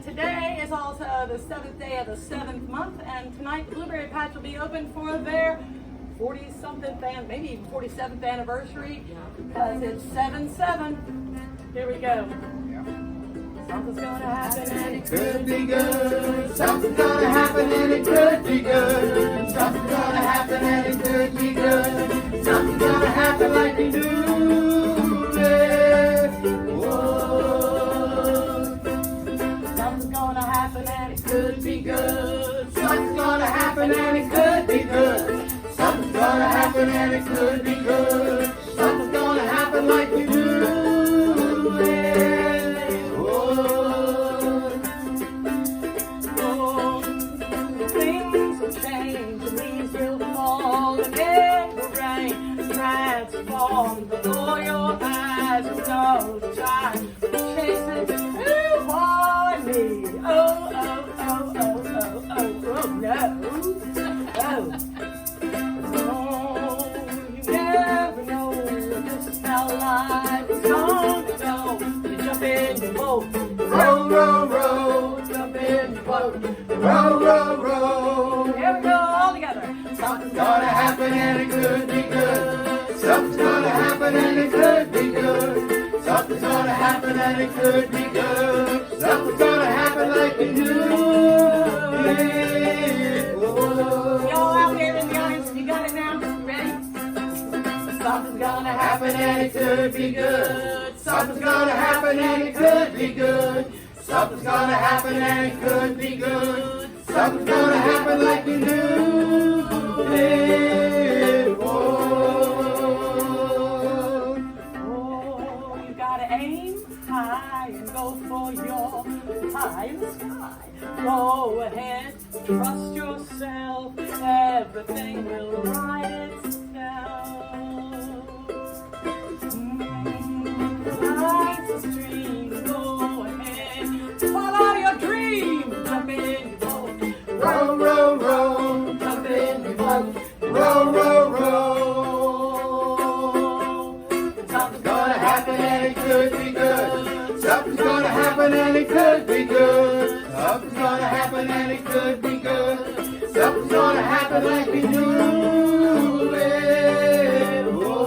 And today is also the 7th day of the 7th month, and tonight the Blueberry Patch will be open for their 40-something, maybe even 47th anniversary, because it's 7-7. Here we go. Something's gonna happen and it could be good. Something's gonna happen and it could be good. Something's gonna happen and it could be good. Something's gonna happen like we do. Something's gonna happen and it could be good. Something's gonna happen and it could be good. Something's gonna happen and it could be good. Something's gonna happen like we do. Things will change and leaves will fall and it will rain. Transform before your eyes with no time. Chasing who want me? Oh, oh, oh, oh, oh, oh, oh, no. Oh. You never know just how life is gonna go. You jump in your boat, row, row, row. Jump in your boat, row, row, row. Here we go, all together. Something's gonna happen and it could be good. Something's gonna happen and it could be good. Something's gonna happen and it could be good. Something's gonna happen like we do. Y'all out there in the audience, you got it now? Ready? Something's gonna happen and it could be good. Something's gonna happen and it could be good. Something's gonna happen and it could be good. Something's gonna happen like we knew before. Oh, you gotta aim high and go for your pie in the sky. Go ahead, trust yourself, everything will right itself. Life's a stream, go ahead, follow your dream. Jump in your boat, row, row, row. Jump in your boat, row, row, row. Something's gonna happen and it could be good. Something's gonna happen and it could be good. Something's gonna happen and it could be good. Something's gonna happen like we knew it would. Ooh.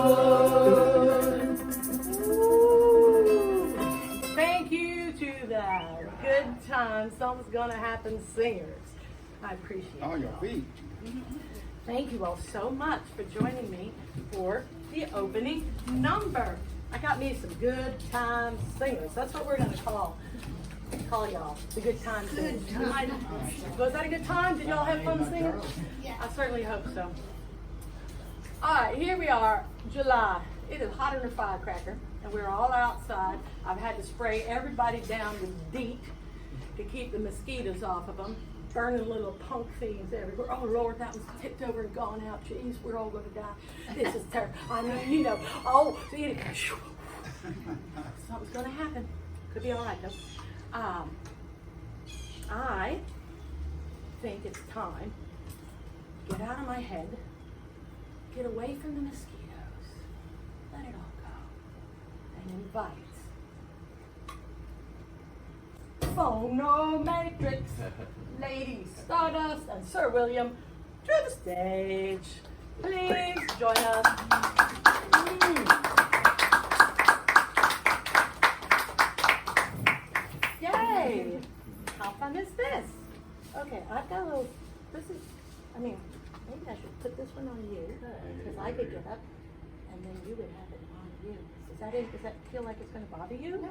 Thank you to the Good Time Something's Gonna Happen singers. I appreciate it. On your feet. Thank you all so much for joining me for the opening number. I got me some good time singers. That's what we're going to call y'all, the good time singers. Was that a good time? Did y'all have fun singing? Yeah. I certainly hope so. All right, here we are, July. It is hotter than a firecracker, and we're all outside. I've had to spray everybody down with DEET to keep the mosquitoes off of them. Burning little punk things everywhere. Oh Lord, that was tipped over and gone out. Jeez, we're all going to die. This is terrible. I know, you know. Oh, see, something's going to happen. Could be all right though. I think it's time. Get out of my head. Get away from the mosquitoes. Let it all go. And invite Phonomatrix, Lady Stardust, and Sir William to the stage. Please join us. Yay! How fun is this? Okay, I've got a little, maybe I should put this one on you, because I could get up, and then you would have it on you. Does that feel like it's going to bother you? No.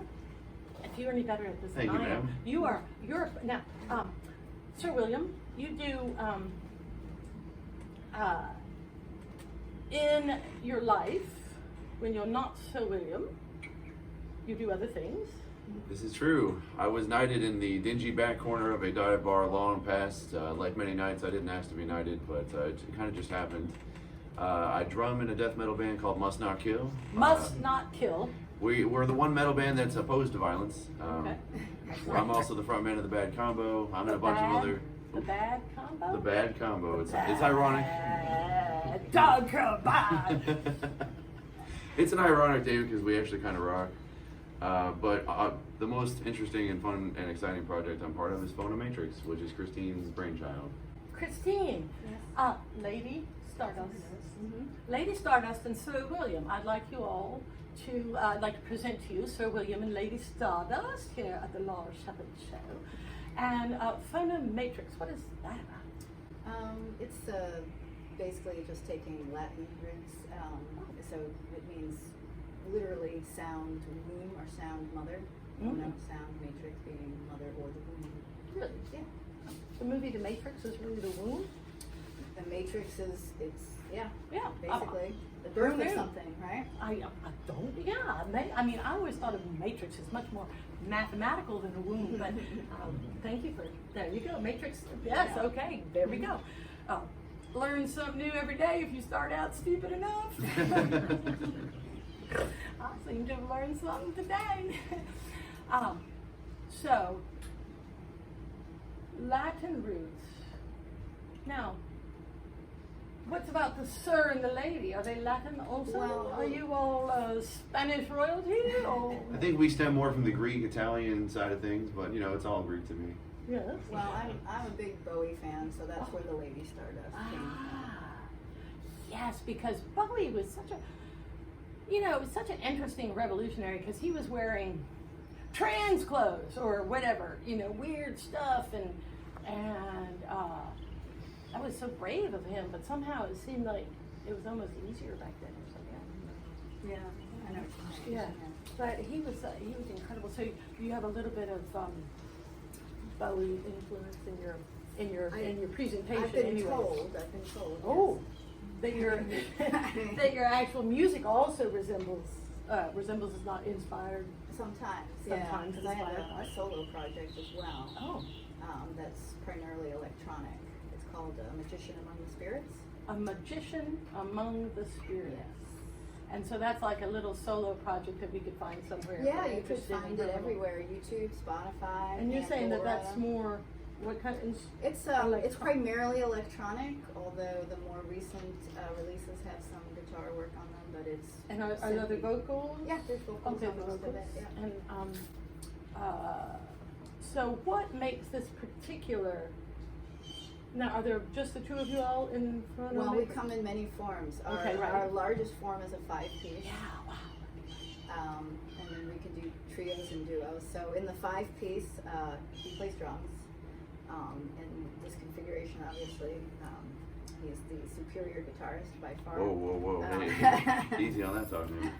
If you're any better at this than I am, you're now, Sir William, you do in your life when you're not Sir William, you do other things. This is true. I was knighted in the dingy back corner of a dive bar long past. Like many nights, I didn't ask to be knighted, but it kind of just happened. I drum in a death metal band called Must Not Kill. Must Not Kill. We're the one metal band that's opposed to violence. Okay. I'm also the front man of the Bad Combo. I'm in a bunch of other. The Bad Combo? The Bad Combo. It's ironic. Dog Combo. It's an ironic day because we actually kind of rock. But the most interesting and fun and exciting project I'm part of is Phonomatrix, which is Christine's brainchild. Christine, Yes. Lady Stardust. Mm-hmm. Lady Stardust and Sir William. I'd like you all to, I'd like to present to you Sir William and Lady Stardust here at the Laura Shepherd Show. And Phonomatrix, what is that about? It's basically just taking Latin roots. So it means literally sound womb or sound mother. Sound matrix being mother or the womb. Really? Yeah. The movie The Matrix is really the womb? The matrix is, Yeah. basically the birth of knew? something, right? I don't, yeah. I mean, I always thought of Matrix as much more mathematical than a womb, but thank you for, there you go, Matrix, yes, Yeah. okay, there we go. Learn something new every day if you start out stupid enough. I seem to have learned something today. So, Latin roots. Now, what's about the sir and the lady? Are they Latin also? Well, are you all Spanish royalty? Or? I think we stem more from the Greek, Italian side of things, but you know, it's all Greek to me. Yes. Well, I'm a big Bowie fan, so that's where the Lady Stardust came from. Yes, because Bowie was such a, it was such an interesting revolutionary because he was wearing trans clothes or whatever, weird stuff, and that was so brave of him. But somehow it seemed like it was almost easier back then or something. Yeah, I know. Yeah, but he was incredible. So you have a little bit of Bowie influence in your presentation. I've been anyway. told. Oh, that your that your actual music also resembles is not inspired. Sometimes, Sometimes because I have inspired. a solo project as well. Oh, That's primarily electronic. It's called A Magician Among the Spirits. A Magician Among the Spirits. Yes. And so that's like a little solo project that we could find somewhere. Yeah, if we're you could interested in find it little- everywhere. YouTube, Spotify. And you're saying that that's Pandora. more what kind of? It's electro- primarily electronic, although the more recent releases have some guitar work on them, but it's And are there simply- vocals? Yeah, there's vocals Okay, on the most of vocals. it. Yeah. And so what makes this particular? Now, are there just the two of you all in front of Well, me? we come in many forms. Okay, right. Our largest form is a 5-piece. Yeah. Wow. And then we can do trios and duos. So in the 5-piece, he plays drums. In this configuration, obviously, he is the superior guitarist by far. Whoa. Hey, easy on that talk, man.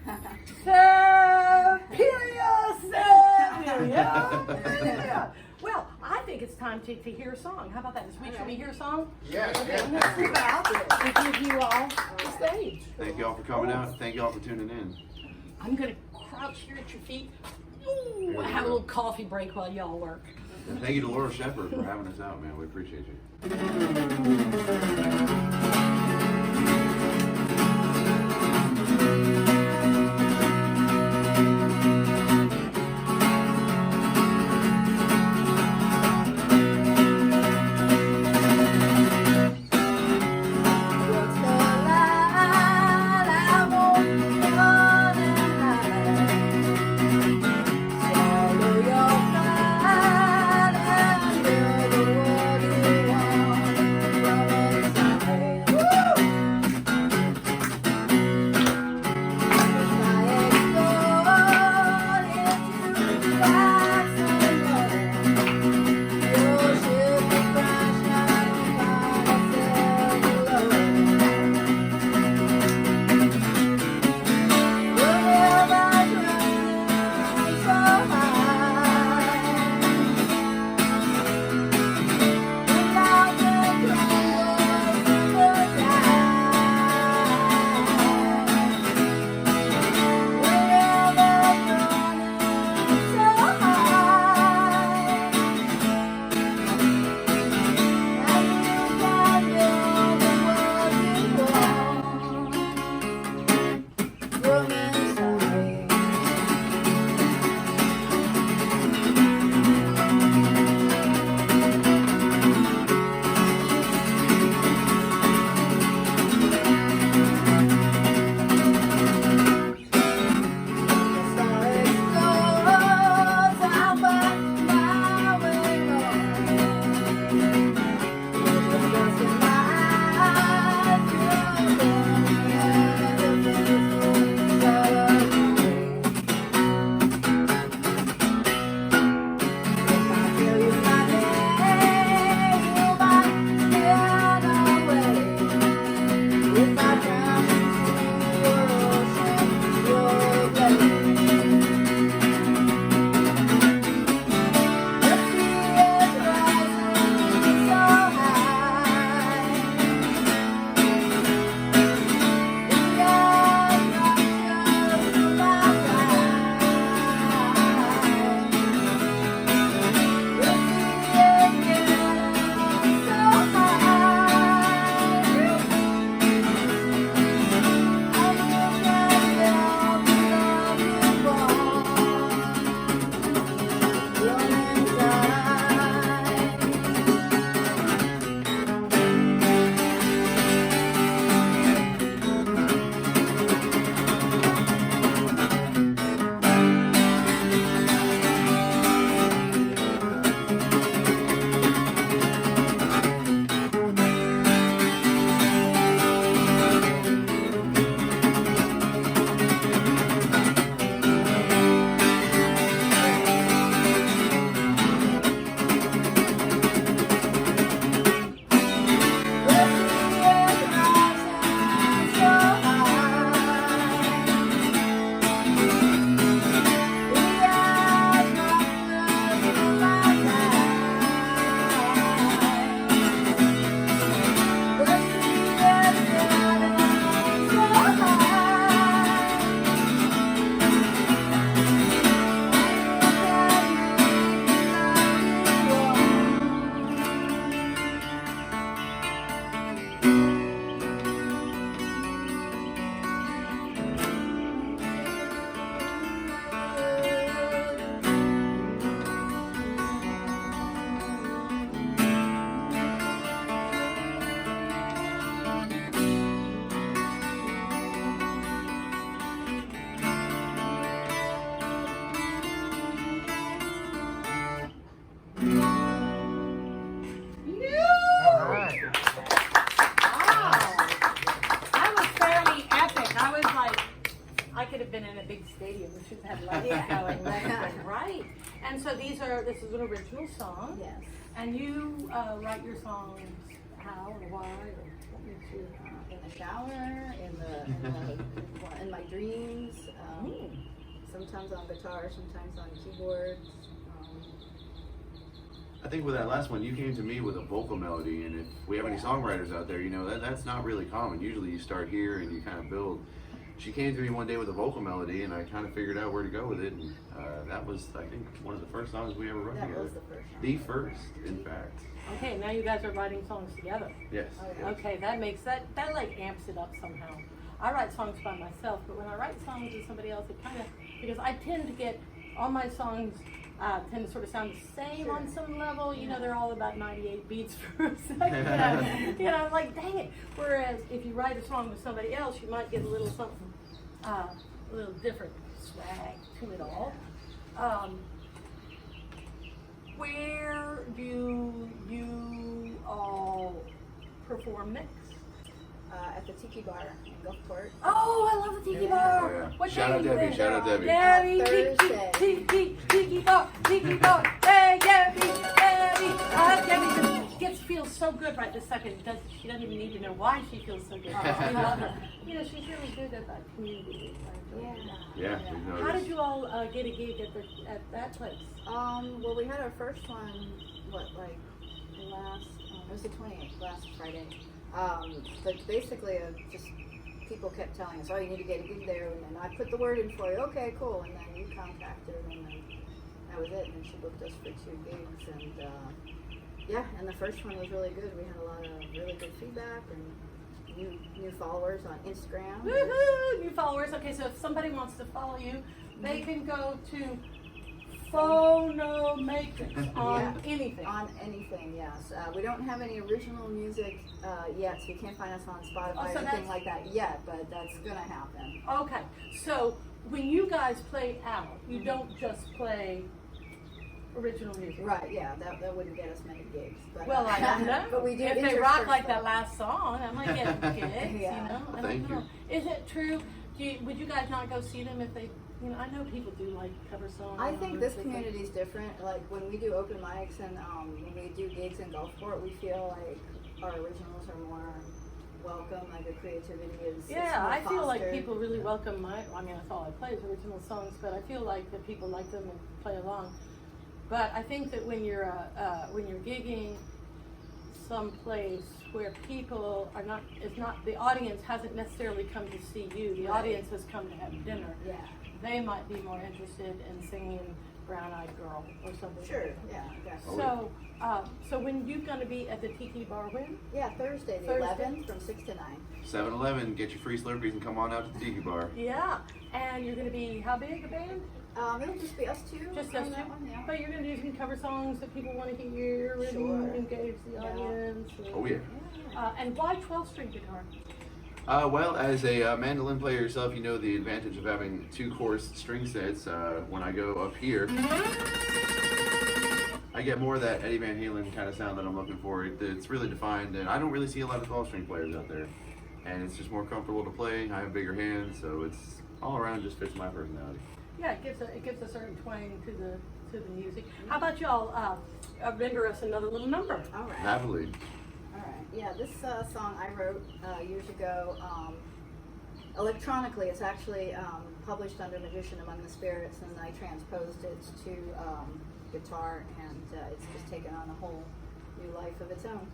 Superior. Well, I think it's time to hear a song. How about that? Should we hear a song? Yes, Okay, yes. I'm gonna scoot out and give you all the stage. Thank y'all for coming out. Thank y'all for tuning in. I'm gonna crouch here at your feet. Ooh, have a little coffee break while y'all work. And thank you to Laura Shepherd for having us out, man. We appreciate you. an original song. Yes. And you write your songs how or why or what makes you? In the shower, in my dreams. Sometimes on guitar, sometimes on keyboards. I think with that last one, you came to me with a vocal melody, and if we have any songwriters out there, you know, that's not really common. Usually you start here and you kind of build. She came to me one day with a vocal melody, and I kind of figured out where to go with it, and that was, I think, one of the first songs we ever wrote together. That was the first song. The first, in fact. Okay, now you guys are writing songs together. Yes. Okay, that makes that like amps it up somehow. I write songs by myself, but when I write songs with somebody else, it kind of, because I tend to get, all my songs tend to sort of sound the same on some level. You know, they're all about 98 beats per second. You know, I'm like, dang it. Whereas if you write a song with somebody else, you might get a little something, a little different swag to it all. Where do you all perform next? At the Tiki Bar in Gulfport. Oh, I love the Tiki Bar. Oh, yeah. What Shout day out are you Debbie, there? shout out Debbie. Debbie, Thursday. Tiki Bar, hey, Debbie. Debbie just feels so good right this second. She doesn't even need to know why she feels so good. I love her. You know, she's really good at that community. Yeah, we How noticed. did you all get a gig at that place? Well, we had our first one, it was the 28th, last Friday. But basically, just people kept telling us, oh, you need to get a gig there, and then I put the word in for you. Okay, cool. And then you contacted, and then that was it. And then she booked us for 2 gigs, and and the first one was really good. We had a lot of really good feedback and new followers on Instagram. Woohoo! New followers. Okay, so if somebody wants to follow you, they can go to Phonomatrix on anything. On anything, yes. We don't have any original music yet, so you can't find us on Spotify or anything like that yet, but that's going to happen. Okay, so when you guys play out, you don't just play original music. Right, yeah, that wouldn't get us many gigs. But, Well, I don't know. But we do if they rock intersperse like them. that last song, I might get gigs, Yeah. you know? I don't Thank know. you. Is it true? Would you guys not go see them if they, you know, I know people do like cover songs. I think this community is different. Like when we do open mics and when we do gigs in Gulfport, we feel like our originals are more welcome. Like the creativity is. Yeah, I feel like fostered. people really welcome I mean, that's all I play is original songs, but I feel like that people like them and play along. But I think that when you're gigging someplace where people are not, the audience hasn't necessarily come to see you. The audience has come to have dinner. Yeah. They might be more interested in singing Brown Eyed Girl or something. Sure. Yeah. Definitely. So, so when you're going to be at the Tiki Bar when? Yeah, Thursday the Thursday? 11th from 6 to 9. 7-Eleven, get your free Slurpees and come on out to the Tiki Bar. Yeah, and you're going to be how big a band? It'll just be us two. Just on us that two? one, yeah. But you're going to do some cover songs that people want to hear and Sure. engage the Yeah. audience. Oh yeah. And why 12-string guitar? Well, as a mandolin player yourself, you know the advantage of having 2 coarse string sets. When I go up here, I get more of that Eddie Van Halen kind of sound that I'm looking for. It's really defined, and I don't really see a lot of 12-string players out there. And it's just more comfortable to play. I have bigger hands, so it's all around just fits my personality. Yeah, it gives a certain twang to the music. How about y'all render us another little number? All right. Happily. All right. Yeah, this song I wrote years ago. Electronically, it's actually published under Magician Among the Spirits, and I transposed it to guitar, and it's just taken on a whole new life of its own.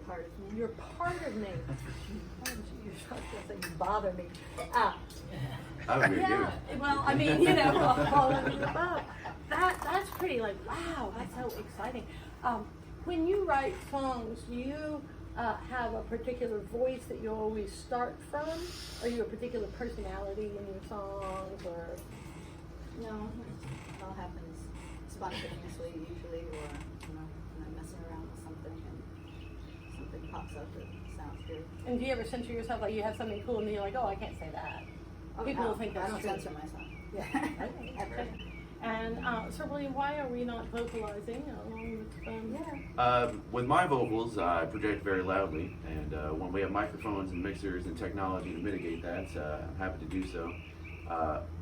part of me. You're part of me. You're supposed to say you bother me. That would be Yeah, well, I mean, you know, all of the above. That's pretty like, wow, that's so exciting. When you write songs, do you have a particular voice that you always start from? Are you a particular personality in your songs, or? No, it all happens spontaneously usually, or, you know, when I'm messing around with something and something pops up that sounds good. And do you ever censor yourself, like you have something cool and then you're like, oh, I can't say that? People will think that's I don't true. censor myself. Yeah. Okay. Ever. And Sir William, why are we not vocalizing along with With my vocals, I project very loudly, and when we have microphones and mixers and technology to mitigate that, I'm happy to do so.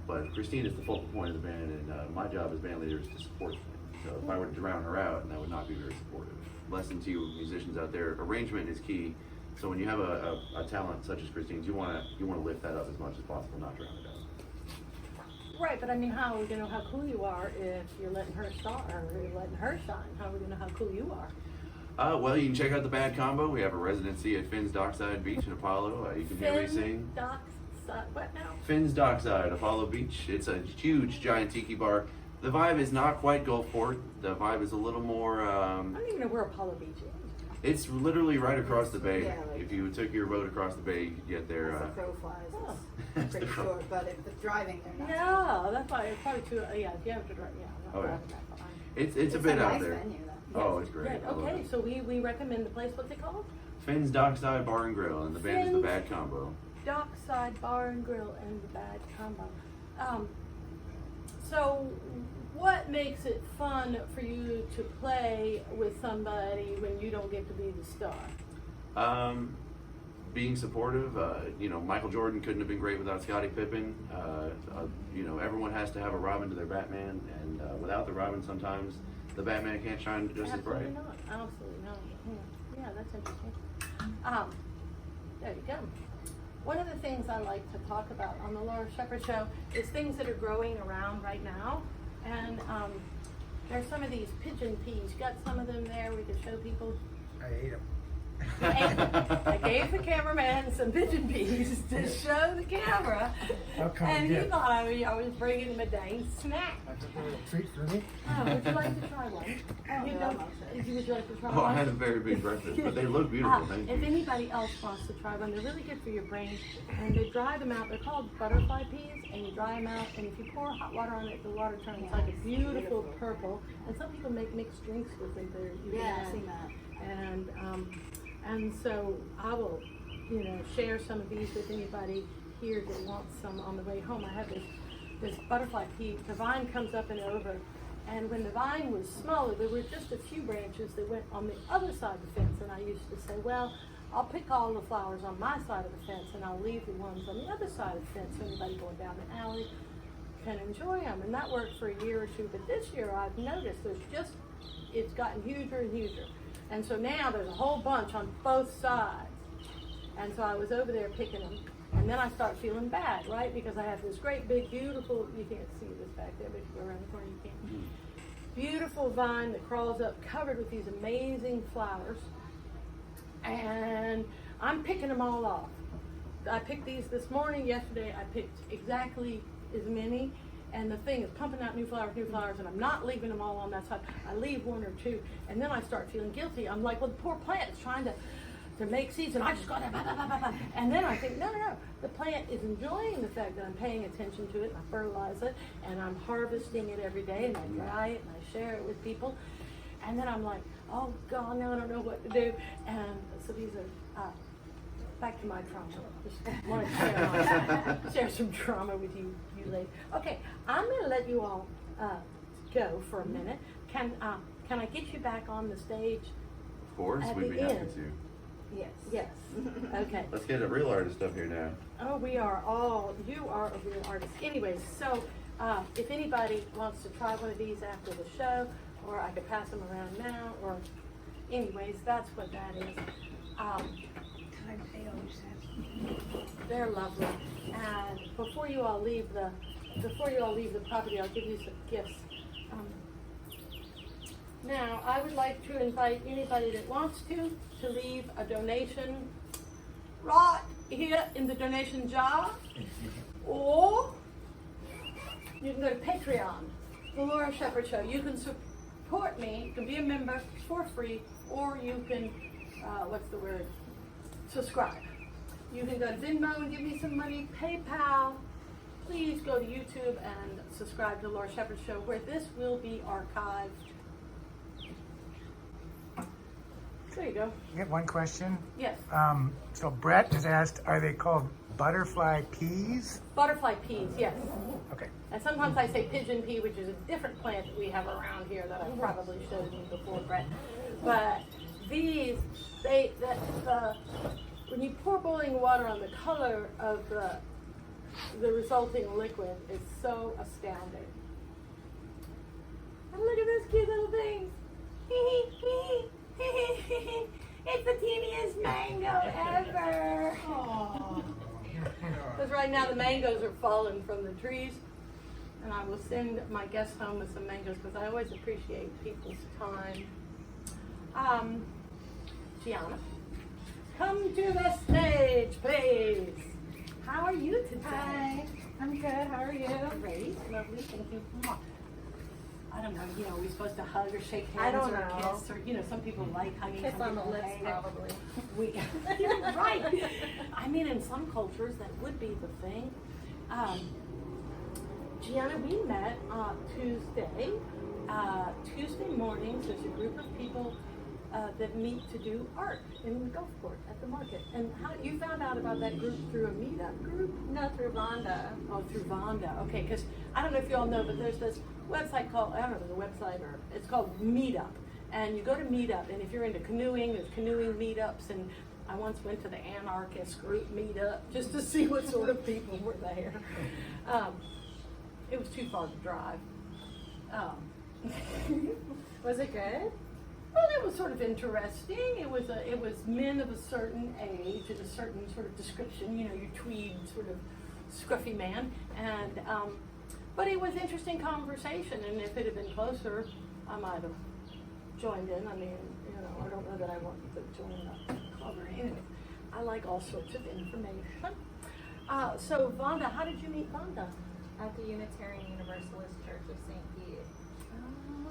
But Christine is the focal point of the band, and my job as band leader is to support them. So if I were to drown her out, that would not be very supportive. Lesson to you musicians out there: arrangement is key. So when you have a talent such as Christine's, you want to lift that up as much as possible, not drown it out. Right, but I mean, how are we gonna know how cool you are if you're letting her star, or you're letting her shine? How are we gonna know how cool you are? Well, you can check out the Bad Combo. We have a residency at Finn's Dockside Beach in Apollo. You can hear me sing. Dockside, what now? Finn's Dockside, Apollo Beach. It's a huge, giant tiki bar. The vibe is not quite Gulfport. The vibe is a little more. I don't even know where Apollo Beach is. It's literally right across the bay. Yeah, like- If you took your boat across the bay, you could get there. As the crow flies, Oh. it's pretty short, but if it's driving, they're not. No, that's why it's probably too. Yeah, if you have to drive. Yeah. I'm not Oh, yeah. driving that far. It's a bit out nice there. venue, though. Oh, it's great. Right, I love okay, it. so we recommend the place. What's it called? Finn's Dockside Bar and Grill, and the band is the Finn's Bad Combo. Dockside Bar and Grill and the Bad Combo. So, what makes it fun for you to play with somebody when you don't get to be the star? Being supportive. Michael Jordan couldn't have been great without Scottie Pippen. Everyone has to have a Robin to their Batman, and without the Robin, sometimes the Batman can't shine just as bright. Absolutely not. Absolutely not. Yeah, that's interesting. There you go. One of the things I like to talk about on the Laura Shepherd Show is things that are growing around right now. And there's some of these pigeon peas. You got some of them there we could show people. I ate them. I gave the cameraman some pigeon peas to show the camera. How come And you he did? thought I was bringing him a dang snack. That's a little treat for me. Oh, would you like to try one? Oh, You yeah, don't- I'm upset. would you like to try Oh, I one? had a very big breakfast, but they look beautiful. Thank If you. anybody else wants to try one, they're really good for your brain. And they dry them out. They're called butterfly peas, and you dry them out. And if you pour hot water on it, the water turns like a beautiful purple. And some people make mixed drinks with them. Yeah, I've seen that. And so I will, share some of these with anybody here that wants some on the way home. I have this butterfly pea. The vine comes up and over. And when the vine was smaller, there were just a few branches that went on the other side of the fence. And I used to say, well, I'll pick all the flowers on my side of the fence and I'll leave the ones on the other side of the fence so anybody going down the alley can enjoy them. And that worked for a year or two. But this year I've noticed it's gotten huger and huger. And so now there's a whole bunch on both sides. And so I was over there picking them. And then I start feeling bad, right? Because I have this great big, beautiful, you can't see this back there, but if you go around the corner, you can. Beautiful vine that crawls up, covered with these amazing flowers. And I'm picking them all off. I picked these this morning. Yesterday I picked exactly as many. And the thing is pumping out new flowers, and I'm not leaving them all on that side. I leave one or two, and then I start feeling guilty. I'm like, well, the poor plant is trying to make seeds, and I just go there, blah, blah, blah, blah, blah. And then I think, no. The plant is enjoying the fact that I'm paying attention to it, and I fertilize it, and I'm harvesting it every day, and I dry it, and I share it with people. And then I'm like, oh, God, now I don't know what to do. And so these are... back to my trauma. Just want to share some trauma with you ladies. Okay, I'm going to let you all go for a minute. Can I get you back on the stage? Of course, At we'd the be happy end. to. Yes. Yes. Okay. Let's get a real artist up here now. Oh, you are a real artist. Anyways, so if anybody wants to try one of these after the show, or I could pass them around now, or anyways, that's what that is. They're lovely. And before you all leave the property, I'll give you some gifts. Now, I would like to invite anybody that wants to leave a donation right here in the donation jar, or you can go to Patreon, The Laura Shepherd Show. You can support me, you can be a member for free, or you can, subscribe. You can go to Venmo and give me some money, PayPal. Please go to YouTube and subscribe to The Laura Shepherd Show, where this will be archived. There you go. I get one question. Yes. So Brett has asked, are they called butterfly peas? Butterfly peas, yes. Okay. And sometimes I say pigeon pea, which is a different plant that we have around here that I probably showed you before, Brett. But these, when you pour boiling water on, the color of the resulting liquid is so astounding. And look at those cute little things. It's the teeniest mango ever. Because right now the mangoes are falling from the trees, and I will send my guests home with some mangoes because I always appreciate people's time. Gianna, come to the stage, please. How are you today? Hi, I'm good. How are you? Great, lovely, thank you. I don't know, are we supposed to hug or shake hands I don't or know. kiss, or some people like hugging. Kiss some on the people lips, hate it. probably. You're right. I mean, in some cultures that would be the thing. Gianna, we met Tuesday. Tuesday mornings, there's a group of people that meet to do art in the Gulfport at the market. And how you found out about that group through a meetup group? No, through Vonda. Oh, through Vonda. Okay, because I don't know if you all know, but there's this website called, I don't know the website, or it's called Meetup. And you go to Meetup, and if you're into canoeing, there's canoeing meetups. And I once went to the anarchist group meetup just to see what sort of people were there. It was too far to drive. Was it good? Well, it was sort of interesting. It was men of a certain age and a certain sort of description. Your tweed sort of scruffy man, and but it was interesting conversation. And if it had been closer, I might have joined in. I mean, I don't know that I want to join the club or anything. I like all sorts of information. So Vonda, how did you meet Vonda? At the Unitarian Universalist Church of St. Pete.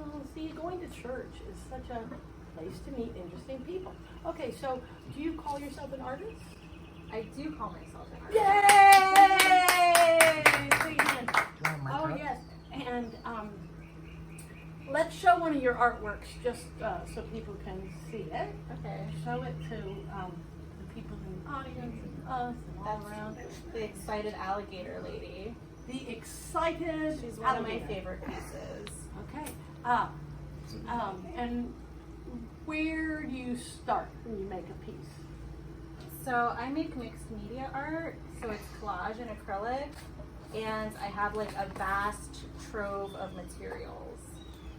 Oh, see, going to church is such a place to meet interesting people. Okay, so do you call yourself an artist? I do call myself an artist. Yay! Oh, yes. And let's show one of your artworks just so people can see it. Okay. Show it to the people in the audience and us and all around. The excited alligator lady. The excited She's one of my alligator. favorite pieces. Okay. And where do you start when you make a piece? So I make mixed media art, so it's collage and acrylic, and I have like a vast trove of materials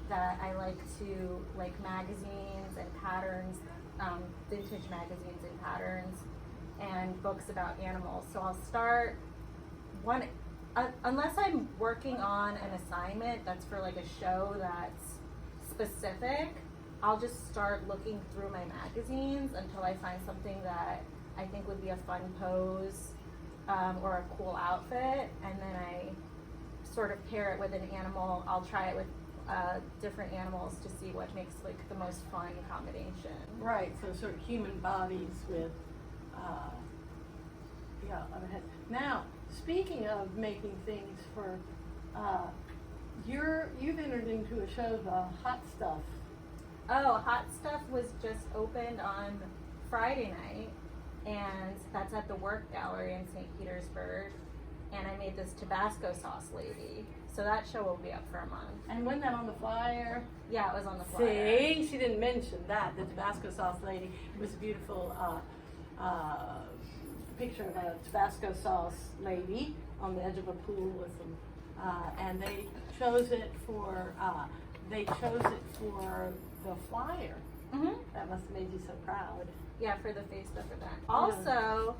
that I like to, like magazines and patterns, vintage magazines and patterns, and books about animals. So I'll start unless I'm working on an assignment that's for like a show that's specific, I'll just start looking through my magazines until I find something that I think would be a fun pose or a cool outfit, and then I sort of pair it with an animal. I'll try it with different animals to see what makes like the most fun combination. Right, so sort of human bodies with other heads. Now, speaking of making things for you've entered into a show, the Hot Stuff. Oh, Hot Stuff was just opened on Friday night, and that's at the Work Gallery in St. Petersburg, and I made this Tabasco sauce lady. So that show will be up for a month. And wasn't that on the flyer? Yeah, it was on the flyer. See, she didn't mention that. The Tabasco sauce lady was a beautiful picture of a Tabasco sauce lady on the edge of a pool with some, and they chose it for the flyer. Mm-hmm. That must have made you so proud. Yeah, for the Facebook event. Also,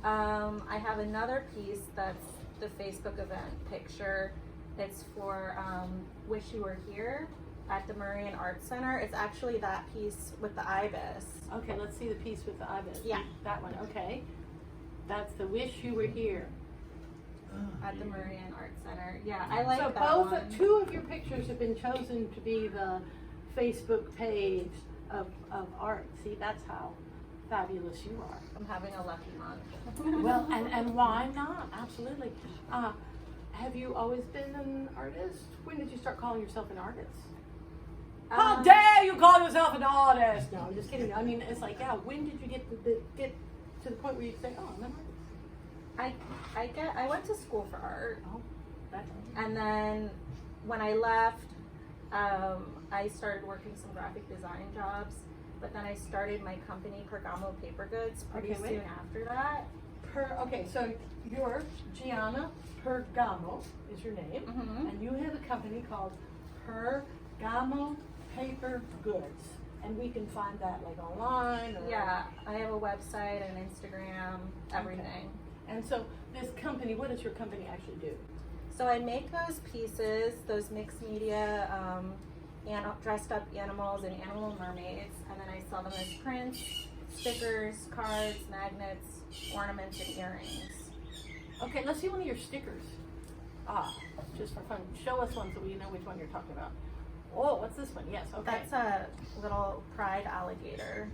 I have another piece that's the Facebook event picture. It's for Wish You Were Here, at the Marian Arts Center. It's actually that piece with the ibis. Okay, let's see the piece with the ibis. Yeah. That one, okay. That's the Wish You Were Here. At the Marian Arts Center. Yeah, I like so that both one. two of your pictures have been chosen to be the Facebook page of art. See, that's how fabulous you are. I'm having a lucky month. Well, and why not? Absolutely. Have you always been an artist? When did you start calling yourself an artist? How dare you call yourself an artist? No, I'm just kidding. I mean, it's like, yeah, when did you get to the point where you say, oh, I'm an artist? I went to school for art. Oh, that's And then when I left, I started working some graphic design jobs. But then I started my company, Pergamo Paper Goods, pretty Okay, wait. soon after that. Okay, so you're Gianna Pergamo is your name, Mhm. and you have a company called Pergamo Paper Goods, and we can find that like online. Or, Yeah, I have a website and Instagram, everything. And so this company, what does your company actually do? So I make those pieces, those mixed media, dressed up animals and animal mermaids, and then I sell them as prints, stickers, cards, magnets, ornaments, and earrings. Okay, let's see one of your stickers. Just for fun. Show us one so we know which one you're talking about. Oh, what's this one? Yes, okay. That's a little pride alligator.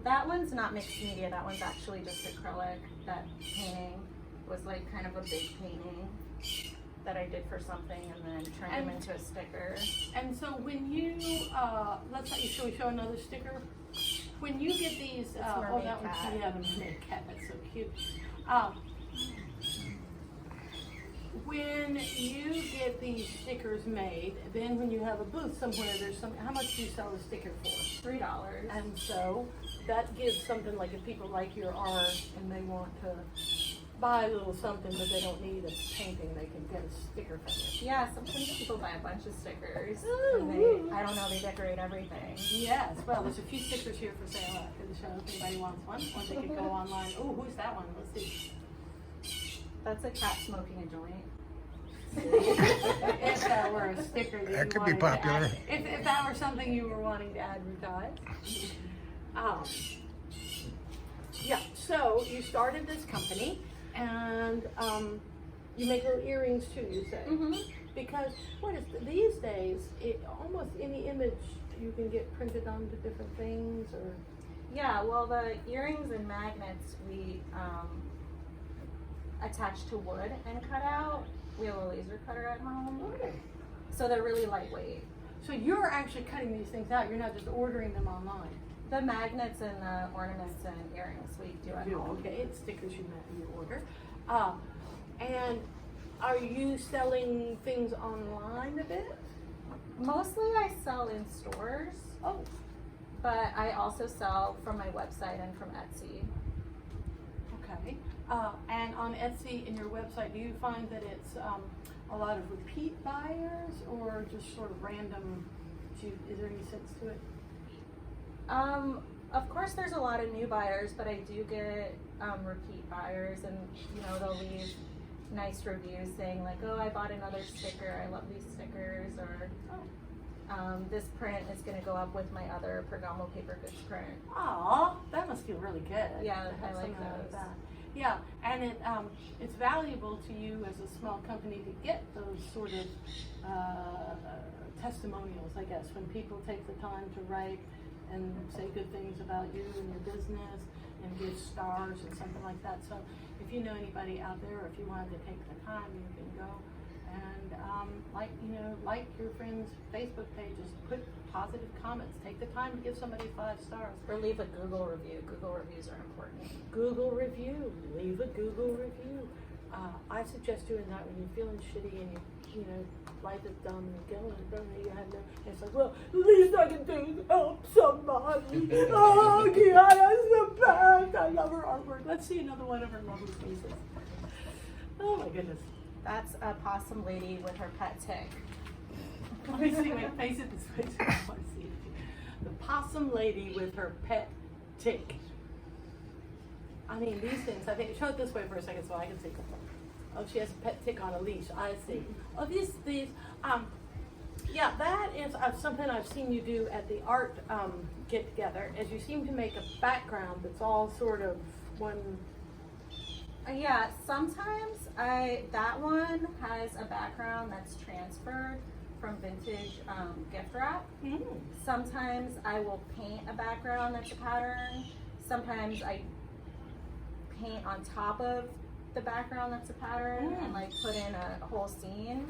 That one's not mixed media, that one's actually just acrylic. That painting was like kind of a big painting that I did for something and then turned them into a sticker. And so when you, shall we show another sticker? When you get these, mermaid that one's, cat. yeah, the mermaid cat, that's so cute. When you get these stickers made, then when you have a booth somewhere, how much do you sell the sticker for? $3. And so that gives something like if people like your art and they want to buy a little something but they don't need a painting, they can get a sticker from you. Yeah, sometimes people buy a bunch of stickers. Ooh. And I don't know, they decorate everything. Yes, well, there's a few stickers here for sale after the show if anybody wants one, or they could go online. Oh, who's that one? Let's see. That's a cat smoking a joint. If that were a sticker that, That you could be wanted to popular. if that were something you were wanting to advertise. Yeah, so you started this company and you make little earrings too, you say? Mm-hmm. Because these days, almost any image you can get printed onto different things or... Yeah, well, the earrings and magnets we attach to wood and cut out. We have a laser cutter at home, so they're really lightweight. So you're actually cutting these things out. You're not just ordering them online. The magnets and the ornaments and earrings we do at home. Okay, it's stickers you order. And are you selling things online a bit? Mostly I sell in stores, Oh, but I also sell from my website and from Etsy. okay. And on Etsy and your website, do you find that it's a lot of repeat buyers or just sort of random? Is there any sense to it? Of course there's a lot of new buyers, but I do get repeat buyers, and they'll leave nice reviews saying like, oh, I bought another sticker, I love these stickers, or this print is going to go up with my other Pergamo Paper Goods print. Aw, that must feel really good. Yeah, to have I like something like those. that. Yeah, and it's valuable to you as a small company to get those sort of testimonials, I guess, when people take the time to write and say good things about you and your business and give stars and something like that. So if you know anybody out there, or if you wanted to take the time, you can go and like your friends' Facebook pages, put positive comments, take the time to give somebody 5 stars. Or leave a Google review. Google reviews are important. Google review, leave a Google review. I suggest doing that when you're feeling shitty and life is dumb and you have no, it's like, well, the least I can do is help somebody. Oh, Gianna's the best. I love her artwork. Let's see another one of her lovely faces. Oh my goodness. That's a possum lady with her pet tick. Let me see, wait, face it this way so I want to see it. The possum lady with her pet tick. I mean, these things, I think, show it this way for a second so I can see. Oh, she has a pet tick on a leash, I see. Oh, these, Yeah, that is something I've seen you do at the art get together. Is you seem to make a background that's all sort of one. Yeah, sometimes that one has a background that's transferred from vintage gift wrap. Sometimes I will paint a background that's a pattern. Sometimes I paint on top of the background that's a pattern and like put in a whole scene.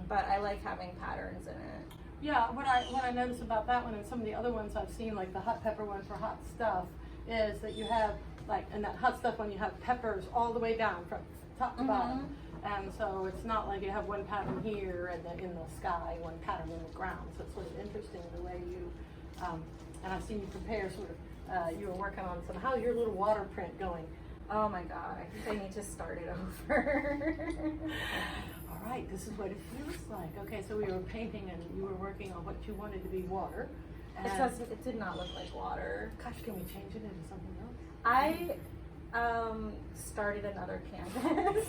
But I like having patterns in it. Yeah, what I notice about that one and some of the other ones I've seen, like the hot pepper one for hot stuff, is that you have like in that hot stuff one you have peppers all the way down from top to bottom, and so it's not like you have one pattern here and then in the sky, one pattern in the ground. So it's sort of interesting the way you and I've seen you prepare sort of you were working on some. How's your little water print going? Oh my god, I think I need to start it over. All right, this is what it feels like. Okay, so we were painting and you were working on what you wanted to be water. And It did not look like water. gosh, can we change it into something else? I started another canvas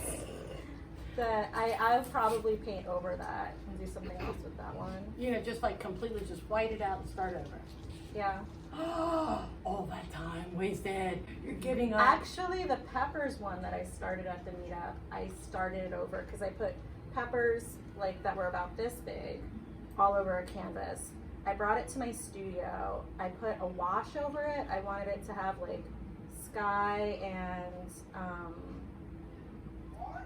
that I'll probably paint over that and do something else with that one. You know, just like completely just white it out and start over. Yeah. All that time wasted. You're giving up. Actually, the peppers one that I started at the meetup, I started it over because I put peppers like that were about this big all over a canvas. I brought it to my studio. I put a wash over it. I wanted it to have like sky and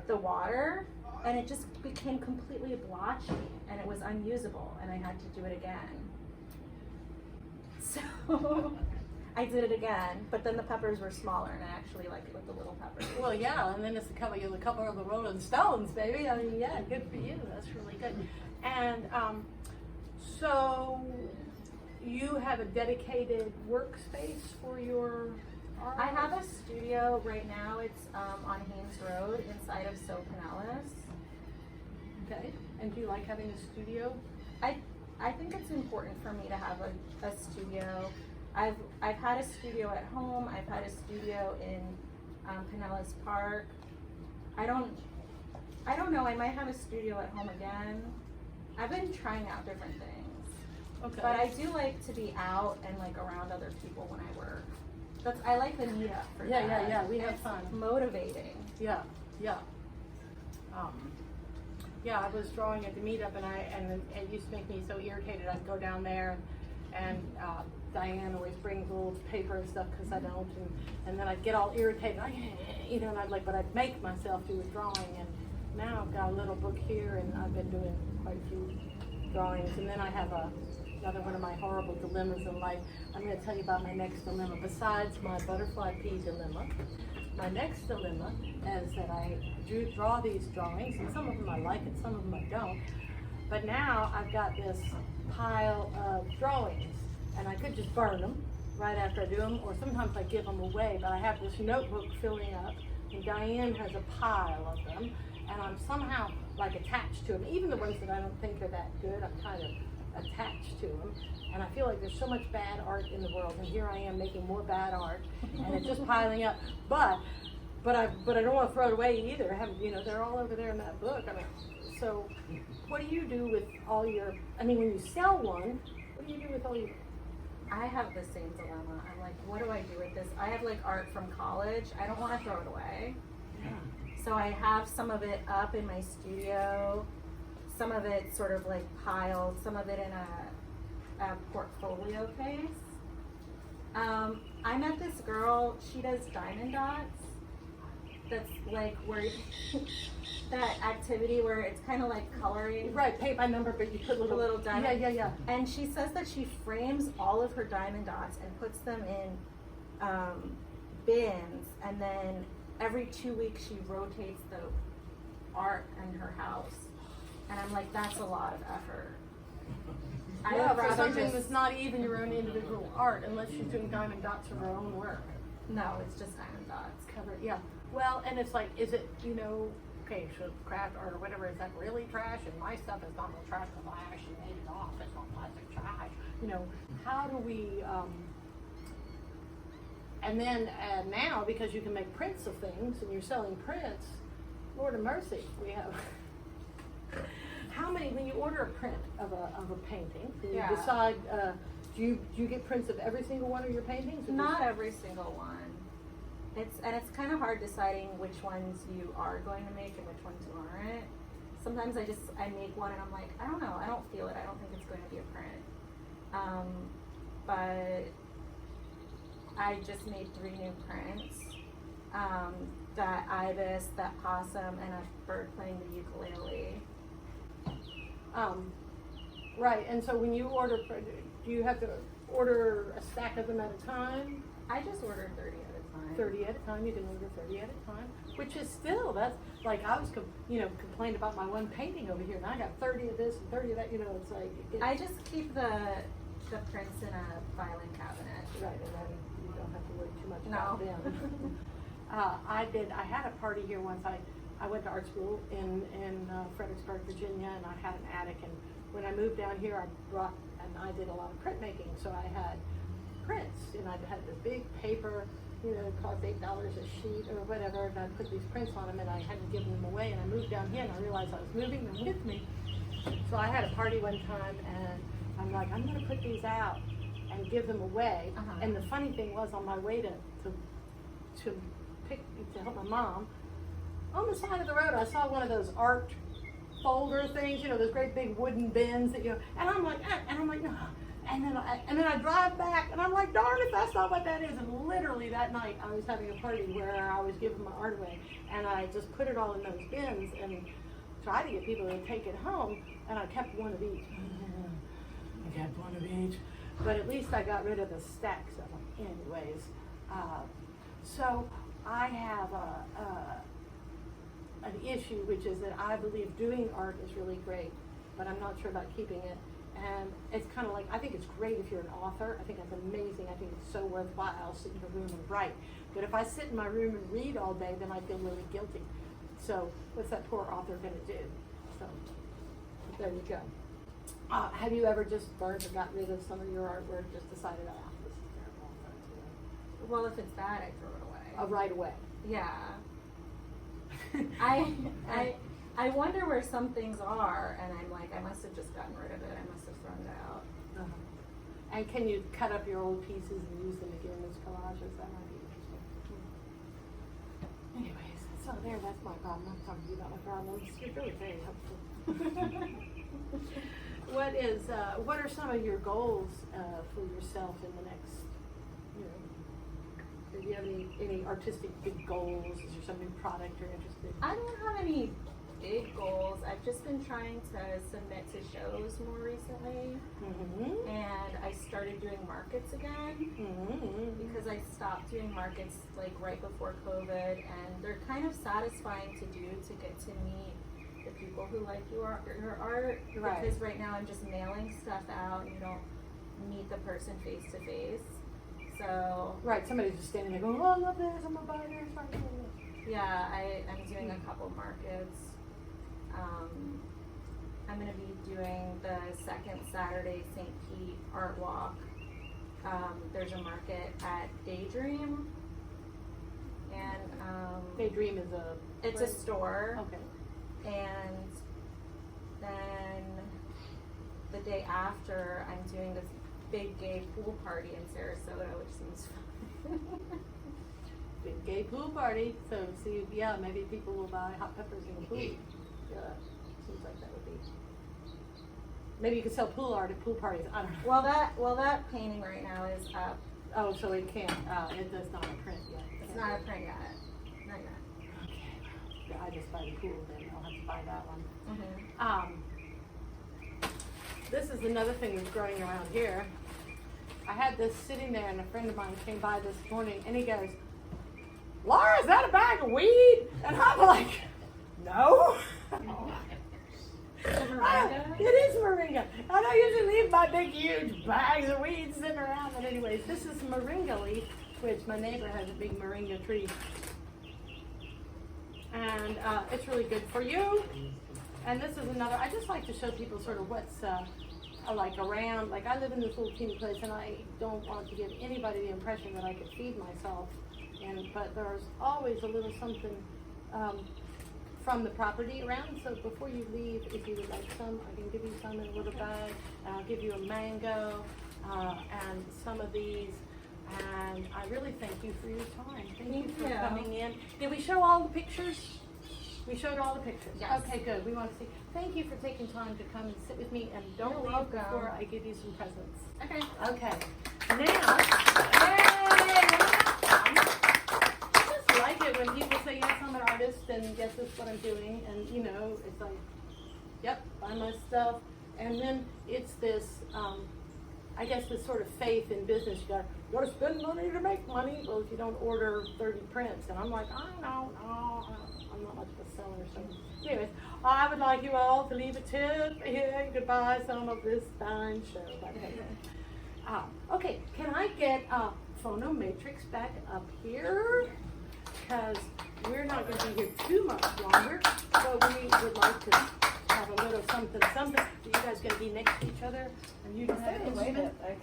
the water, and it just became completely blotchy and it was unusable, and I had to do it again. So I did it again, but then the peppers were smaller, and I actually like it with the little peppers. Well, yeah, and then it's the cover of the Rolling Stones, baby. I mean, yeah, good for you. That's really good. And so you have a dedicated workspace for your art? I have a studio right now. It's on Haynes Road inside of So Pinellas. Okay. And do you like having a studio? I think it's important for me to have a studio. I've had a studio at home. I've had a studio in Pinellas Park. I don't know. I might have a studio at home again. I've been trying out different things. Okay. But I do like to be out and like around other people when I work. I like the meetup for that. Yeah. We have It's fun. motivating. Yeah. Yeah, I was drawing at the meetup, and it used to make me so irritated. I'd go down there, and Diane always brings little paper and stuff because I don't, and then I'd get all irritated. And I'd make myself do a drawing, and now I've got a little book here, and I've been doing quite a few drawings, and then I have another one of my horrible dilemmas in life. I'm going to tell you about my next dilemma. Besides my butterfly pea dilemma, my next dilemma is that I draw these drawings, and some of them I like and some of them I don't. But now I've got this pile of drawings, and I could just burn them right after I do them, or sometimes I give them away. But I have this notebook filling up, and Diane has a pile of them, and I'm somehow like attached to them. Even the ones that I don't think are that good, I'm kind of attached to them. And I feel like there's so much bad art in the world, and here I am making more bad art, and it's just piling up. But I don't want to throw it away either. I haven't, they're all over there in that book. I mean, so what do you do with all your? I mean, when you sell one, what do you do with all your? I have the same dilemma. I'm like, what do I do with this? I have like art from college. I don't want to throw it away. Yeah. So I have some of it up in my studio, some of it sort of like piled, some of it in a portfolio case. I met this girl, she does diamond dots. That's like where that activity where it's kind of like coloring. Right, paint by number, but you put little diamond. Yeah. And she says that she frames all of her diamond dots and puts them in bins, and then every 2 weeks she rotates the art in her house. And I'm like, that's a lot of effort. I Yeah, would for rather something just, that's not even your own individual art, unless she's doing diamond dots of her own work. no, it's just diamond dots. Cover, yeah. Well, and it's like, is it, okay, so craft art or whatever, is that really trash? And my stuff is not no trash because I actually made it off. It's not plastic trash. How do we, and then now, because you can make prints of things and you're selling prints, Lord of mercy, we have. how many, when you order a print of a painting, and you Yeah. decide, do you get prints of every single one of your paintings? Or Not just- every single one. It's kind of hard deciding which ones you are going to make and which ones you aren't. Sometimes I make one and I'm like, I don't know, I don't feel it. I don't think it's going to be a print. But I just made 3 new prints. That ibis, that possum, and a bird playing the ukulele. Right, and so when you order, do you have to order a stack of them at a time? I just ordered 30 at a time. 30 at a time, you can order 30 at a time, which is still, that's, like, I was, complained about my one painting over here, and I got 30 of this and 30 of that, it's like. I just keep the prints in a filing cabinet. Right, and then you don't have to worry too much No. about them. I had a party here once, I went to art school in Fredericksburg, Virginia, and I had an attic, and when I moved down here, I did a lot of printmaking, so I had prints, and I had this big paper, it cost $8 a sheet or whatever, and I put these prints on them, and I hadn't given them away, and I moved down here, and I realized I was moving them with me. So I had a party one time, and I'm like, I'm gonna put these out and give them away. Uh-huh. And the funny thing was, on my way to help my mom, on the side of the road, I saw one of those art folder things, those great big wooden bins that and I'm like, no. And then I drive back, and I'm like, darn it, that's not what that is. And literally that night, I was having a party where I was giving my art away, and I just put it all in those bins and tried to get people to take it home, and I kept one of each. I kept one of each, but at least I got rid of the stacks of them, anyways. So I have an issue, which is that I believe doing art is really great, but I'm not sure about keeping it. And it's kind of like, I think it's great if you're an author. I think that's amazing. I think it's so worthwhile to sit in your room and write. But if I sit in my room and read all day, then I feel really guilty. So what's that poor author going to do? So there you go. Have you ever just burned or got rid of some of your artwork, just decided, this is terrible, I'm going to do it? Well, if it's bad, I throw it away. Right away. Yeah. I wonder where some things are, and I'm like, I must have just gotten rid of it. I must have thrown it out. Uh-huh. And can you cut up your old pieces and use them again as collages? That might be interesting. Anyways, so that's my problem. I'm talking to you about my problems. You're really very helpful. What are some of your goals for yourself in the next, do you have any artistic big goals? Is there some new product you're interested in? I don't have any big goals. I've just been trying to submit to shows more recently, Mm-hmm. and I started doing markets again Mm-hmm. because I stopped doing markets like right before COVID, and they're kind of satisfying to do to get to meet the people who like your art. Right. Because right now I'm just mailing stuff out, and you don't meet the person face to face. So Right, somebody's just standing there going, oh, I love this, I'm gonna buy this, right here. yeah, I'm doing a couple markets. I'm going to be doing the second Saturday St. Pete Art Walk. There's a market at Daydream, and Daydream is it's a store. Okay. And then the day after, I'm doing this big gay pool party in Sarasota, which seems fun. Big gay pool party. So see, yeah, maybe people will buy hot peppers in the pool. Yeah, seems like that would be. Maybe you could sell pool art at pool parties. I don't know. Well, that painting right now is up. Oh, so it can't. It does not print yet. It's not a print yet. Not yet. Okay. Yeah, I just buy the pool, then I'll have to buy that one. Mm-hmm. This is another thing that's growing around here. I had this sitting there, and a friend of mine came by this morning, and he goes, "Laura, is that a bag of weed?" And I'm like, "No." It is moringa. I don't usually leave my big, huge bags of weeds sitting around. But anyways, this is moringa leaf, which my neighbor has a big moringa tree. And it's really good for you. And this is another, I just like to show people sort of what's like around. Like I live in this little teeny place, and I don't want to give anybody the impression that I could feed myself. But there's always a little something from the property around. So before you leave, if you would like some, I can give you some in a little bag. And I'll give you a mango and some of these. And I really thank you for your time. Thank you for coming in. Did we show all the pictures? We showed all the pictures. Yes. Okay, good. We want to see. Thank you for taking time to come and sit with me. And don't You're leave welcome. before I give you some presents. Okay. Okay. Now, hey, I just like it when people say, yes, I'm an artist, and yes, this is what I'm doing. And, you know, it's like, yep, buy my stuff. And then it's this, I guess, this sort of faith in business. You gotta spend money to make money. Well, if you don't order 30 prints. And I'm like, I don't know. I'm not much of a seller. So, anyways, I would like you all to leave a tip. Here, you could buy some of this fine show. Okay, can I get Phono Matrix back up here? Because we're not going to be here too much longer. So we would like to have a little something. Are you guys going to be next to each other? And you just have Wait a instruments? minute, I can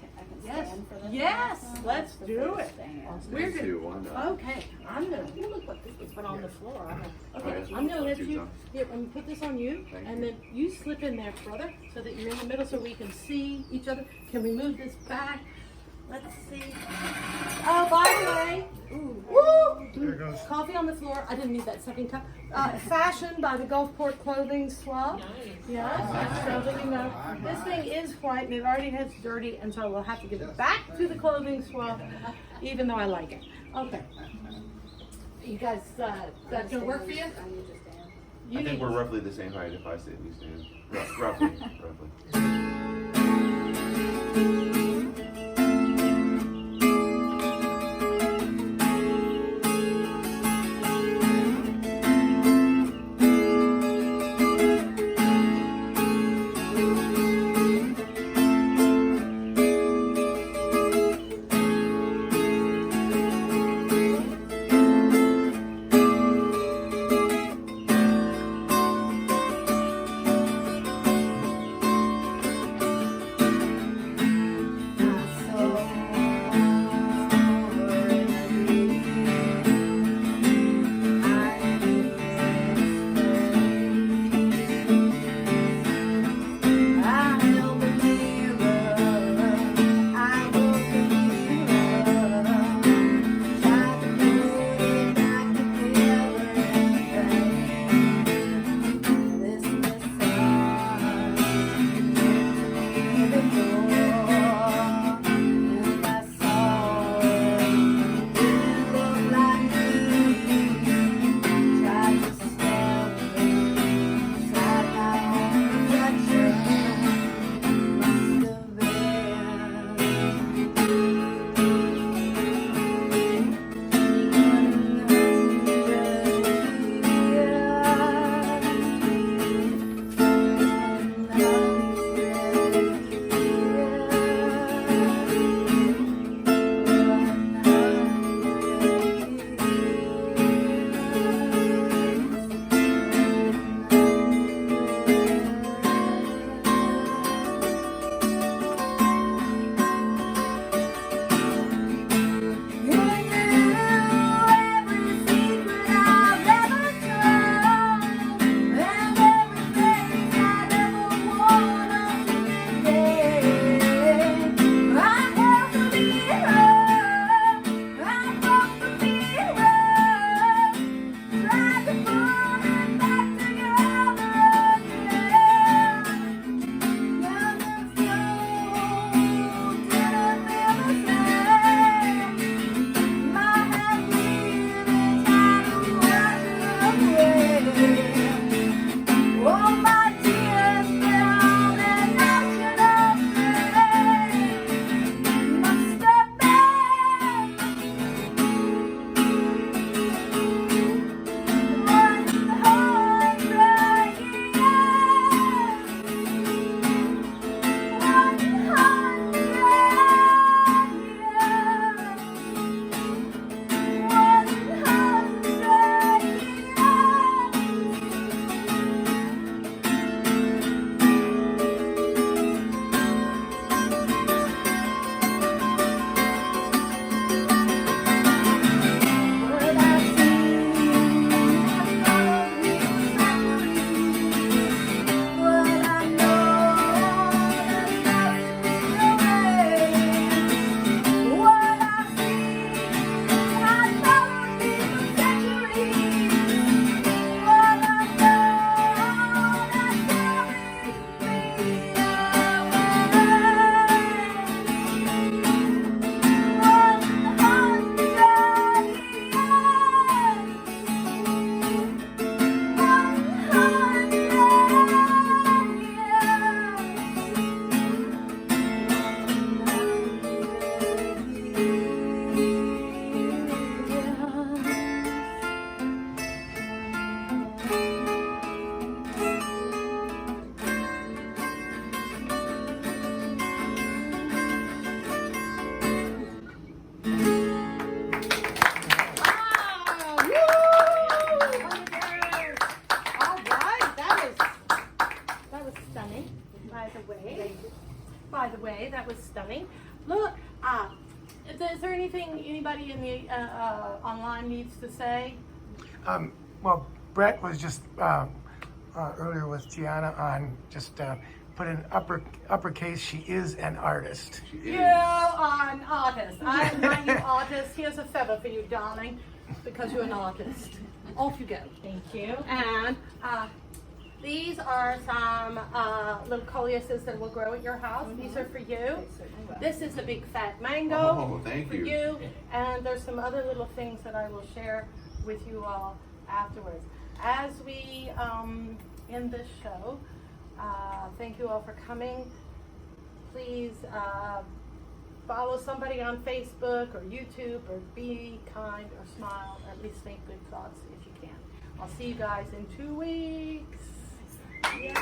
Yes. stand for this. Yes, one. let's That's the do first it. stand. We're Stand too, why not? Okay, I'm gonna. You look like this was put on the floor. Okay, Alright. I'm gonna let Two you. times. Here, let me put this on you, Thank and you. then you slip in there, brother, so that you're in the middle, so we can see each other. Can we move this back? Let's see. Oh, by the way, woo! There it goes. Coffee on the floor. I didn't need that second cup. Fashioned by the Gulfport Clothing Swab. Yes, so that you know. This thing is white and it already has dirty, and so we'll have to give it back to the clothing swab, even though I like it. Okay. You guys, that's gonna work for you? I need to stand. You I think need- we're roughly the same height if I sit and you stand. Roughly. Look, is there anything anybody in the online needs to say? Well, Brett was just earlier with Gianna on just put in uppercase. She is an artist. She is. You are an artist. I am my new artist. Here's a feather for you, darling, because you're an artist. Off you go. Thank you. And these are some little coleuses that will grow at your house. These are for you. They certainly will. This is a big fat mango Oh, thank for you. you. And there's some other little things that I will share with you all afterwards. As we end this show, thank you all for coming. Please follow somebody on Facebook or YouTube, or be kind or smile, or at least think good thoughts if you can. I'll see you guys in 2 weeks. Yay!